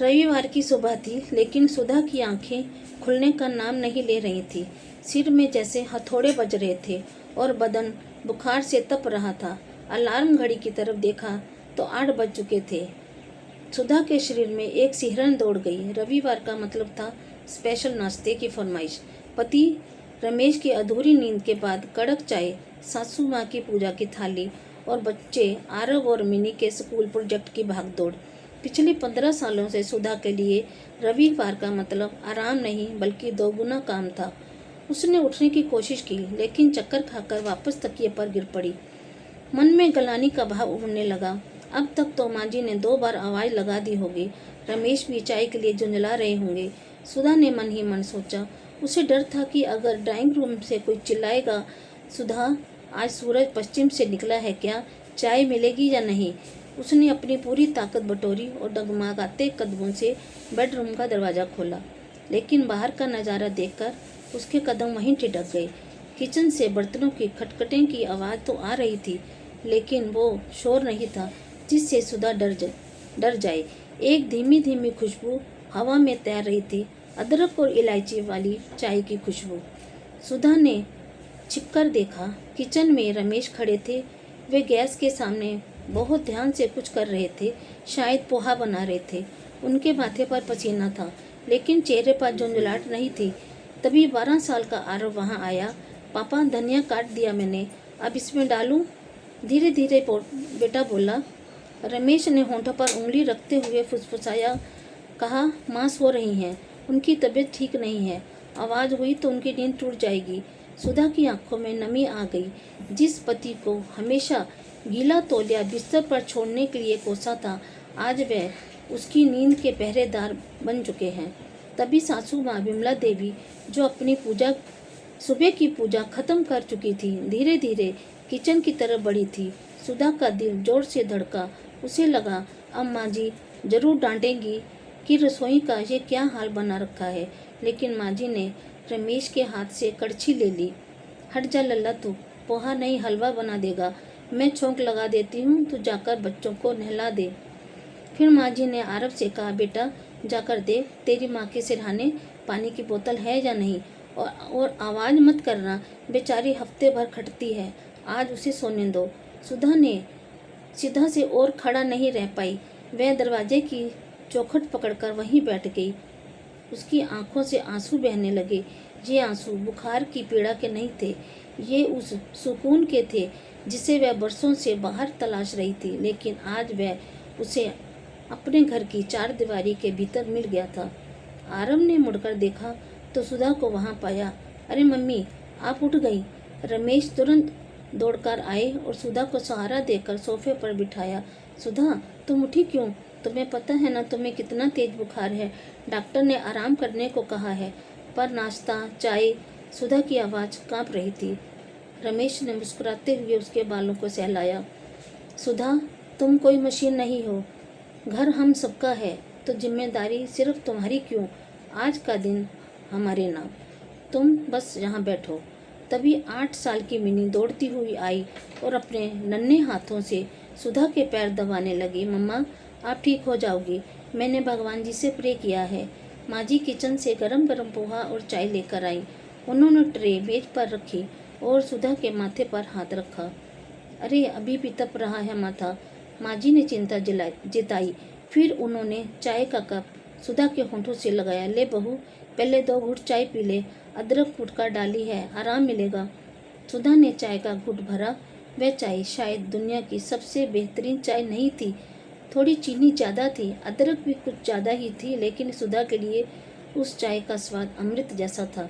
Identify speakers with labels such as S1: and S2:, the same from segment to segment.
S1: रविवार की सुबह थी, लेकिन सुधा की आंखें खुलने का नाम नहीं ले रही थी। सिर में जैसे हथौड़े बज रहे थे और बदन बुखार से तप रहा था। अलार्म घड़ी की तरफ देखा तो 8 बज चुके थे। सुधा के शरीर में एक सिहरन दौड़ गई। रविवार का मतलब था स्पेशल नाश्ते की फरमाइश। पति रमेश की अधूरी नींद के बाद कड़क चाय, सासू माँ की पूजा की थाली और बच्चे आरव और मिनी के स्कूल प्रोजेक्ट की भागदौड़। पिछले 15 सालों से सुधा के लिए रविवार का मतलब आराम नहीं बल्कि दोगुना काम था। उसने उठने की कोशिश की, लेकिन चक्कर खाकर वापस तकिए पर गिर पड़ी। मन में गलानी का भाव उमड़ने लगा। अब तक तो माँ जी ने 2 बार आवाज़ लगा दी होगी, रमेश भी चाय के लिए झुंझला रहे होंगे। सुधा ने मन ही मन सोचा। उसे डर था कि अगर ड्राइंग रूम से कोई चिल्लाएगा, सुधा आज सूरज पश्चिम से निकला है क्या, चाय मिलेगी या नहीं। उसने अपनी पूरी ताकत बटोरी और डगमगाते कदमों से बेडरूम का दरवाज़ा खोला, लेकिन बाहर का नज़ारा देखकर उसके कदम वहीं ठिठक गए। किचन से बर्तनों की खटखटें की आवाज़ तो आ रही थी, लेकिन वो शोर नहीं था जिससे सुधा डर जाए। एक धीमी धीमी खुशबू हवा में तैर रही थी, अदरक और इलायची वाली चाय की खुशबू। सुधा ने छिपकर देखा। किचन में रमेश खड़े थे। वे गैस के सामने बहुत ध्यान से कुछ कर रहे थे, शायद पोहा बना रहे थे। उनके माथे पर पसीना था, लेकिन चेहरे पर झुंझलाहट नहीं थी। तभी 12 साल का आरव वहाँ आया। पापा, धनिया काट दिया मैंने, अब इसमें डालूं? धीरे धीरे बेटा बोला। रमेश ने होंठों पर उंगली रखते हुए फुसफुसाया, कहा, माँ सो रही हैं, उनकी तबीयत ठीक नहीं है, आवाज़ हुई तो उनकी नींद टूट जाएगी। सुधा की आंखों में नमी आ गई। जिस पति को हमेशा गीला तौलिया बिस्तर पर छोड़ने के लिए कोसा था, आज वह उसकी नींद के पहरेदार बन चुके हैं। तभी सासू माँ विमला देवी, जो अपनी सुबह की पूजा खत्म कर चुकी थी, धीरे धीरे किचन की तरफ बढ़ी थी। सुधा का दिल जोर से धड़का। उसे लगा अब माँ जी जरूर डांटेंगी कि रसोई का ये क्या हाल बना रखा है, लेकिन माँ जी ने रमेश के हाथ से कड़छी ले ली। हट जा लल्ला, तू पोहा नहीं हलवा बना देगा, मैं छोंक लगा देती हूँ, तू जाकर बच्चों को नहला दे। फिर माँ जी ने आरव से कहा, बेटा जाकर देख तेरी माँ के सिरहाने पानी की बोतल है या नहीं, और आवाज़ मत करना, बेचारी हफ्ते भर खटती है, आज उसे सोने दो। सुधा ने सीधा से और खड़ा नहीं रह पाई। वह दरवाजे की चौखट पकड़कर वहीं बैठ गई। उसकी आंखों से आंसू बहने लगे। ये आंसू बुखार की पीड़ा के नहीं थे, ये उस सुकून के थे जिसे वह बरसों से बाहर तलाश रही थी, लेकिन आज वह उसे अपने घर की 4 दीवारी के भीतर मिल गया था। आरव ने मुड़कर देखा तो सुधा को वहां पाया। अरे मम्मी, आप उठ गई। रमेश तुरंत दौड़कर आए और सुधा को सहारा देकर सोफे पर बिठाया। सुधा, तुम उठी क्यों? तुम्हें पता है ना तुम्हें कितना तेज बुखार है, डॉक्टर ने आराम करने को कहा है। पर नाश्ता, चाय। सुधा की आवाज़ कांप रही थी। रमेश ने मुस्कुराते हुए उसके बालों को सहलाया। सुधा, तुम कोई मशीन नहीं हो, घर हम सबका है, तो जिम्मेदारी सिर्फ तुम्हारी क्यों? आज का दिन हमारे नाम, तुम बस यहाँ बैठो। तभी 8 साल की मिनी दौड़ती हुई आई और अपने नन्हे हाथों से सुधा के पैर दबाने लगी। मम्मा, आप ठीक हो जाओगी, मैंने भगवान जी से प्रे किया है। माँ जी किचन से गरम गरम पोहा और चाय लेकर आई। उन्होंने ट्रे मेज पर रखी और सुधा के माथे पर हाथ रखा। अरे, अभी भी तप रहा है माथा, माँ जी ने चिंता जताई। फिर उन्होंने चाय का कप सुधा के होंठों से लगाया। ले बहू, पहले 2 घूंट चाय पी ले, अदरक फुटकर डाली है, आराम मिलेगा। सुधा ने चाय का घूंट भरा। वह चाय शायद दुनिया की सबसे बेहतरीन चाय नहीं थी। थोड़ी चीनी ज़्यादा थी, अदरक भी कुछ ज़्यादा ही थी, लेकिन सुधा के लिए उस चाय का स्वाद अमृत जैसा था।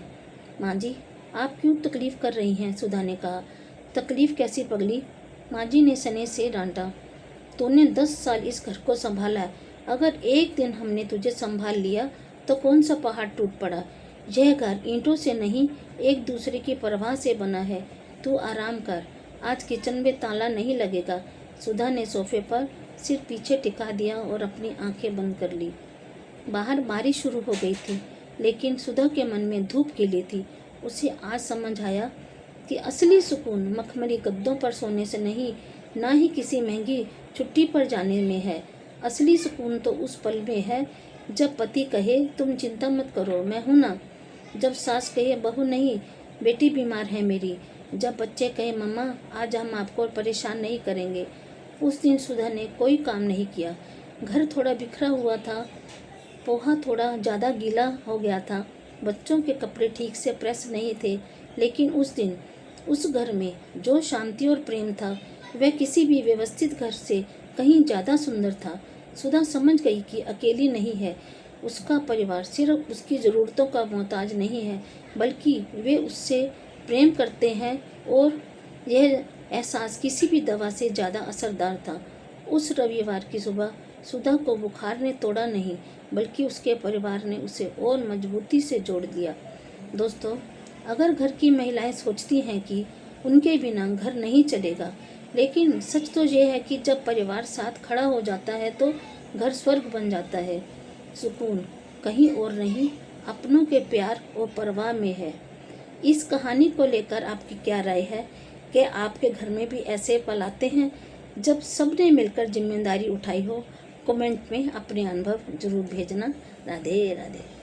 S1: माँ जी, आप क्यों तकलीफ़ कर रही हैं? सुधा ने कहा। तकलीफ़ कैसी पगली? माँ जी ने स्नेह से डांटा। तूने 10 साल इस घर को संभाला, अगर एक दिन हमने तुझे संभाल लिया तो कौन सा पहाड़ टूट पड़ा। यह घर ईंटों से नहीं, एक दूसरे की परवाह से बना है। तू आराम कर, आज किचन में ताला नहीं लगेगा। सुधा ने सोफे पर सिर पीछे टिका दिया और अपनी आंखें बंद कर ली। बाहर बारिश शुरू हो गई थी, लेकिन सुधा के मन में धूप खिली थी। उसे आज समझ आया कि असली सुकून मखमली गद्दों पर सोने से नहीं, ना ही किसी महंगी छुट्टी पर जाने में है। असली सुकून तो उस पल में है जब पति कहे तुम चिंता मत करो मैं हूँ ना, जब सास कहे बहू नहीं बेटी बीमार है मेरी, जब बच्चे कहे मम्मा आज हम आपको परेशान नहीं करेंगे, उस दिन सुधा ने कोई काम नहीं किया। घर थोड़ा बिखरा हुआ था, पोहा थोड़ा ज़्यादा गीला हो गया था, बच्चों के कपड़े ठीक से प्रेस नहीं थे, लेकिन उस दिन उस घर में जो शांति और प्रेम था वह किसी भी व्यवस्थित घर से कहीं ज़्यादा सुंदर था। सुधा समझ गई कि अकेली नहीं है, उसका परिवार सिर्फ उसकी ज़रूरतों का मोहताज नहीं है, बल्कि वे उससे प्रेम करते हैं, और यह एहसास किसी भी दवा से ज़्यादा असरदार था। उस रविवार की सुबह सुधा को बुखार ने तोड़ा नहीं, बल्कि उसके परिवार ने उसे और मजबूती से जोड़ दिया। दोस्तों, अगर घर की महिलाएं सोचती हैं कि उनके बिना घर नहीं चलेगा, लेकिन सच तो यह है कि जब परिवार साथ खड़ा हो जाता है तो घर स्वर्ग बन जाता है। सुकून कहीं और नहीं, अपनों के प्यार और परवाह में है। इस कहानी को लेकर आपकी क्या राय है? कि आपके घर में भी ऐसे पल आते हैं जब सबने मिलकर जिम्मेदारी उठाई हो? कमेंट में अपने अनुभव जरूर भेजना। राधे राधे।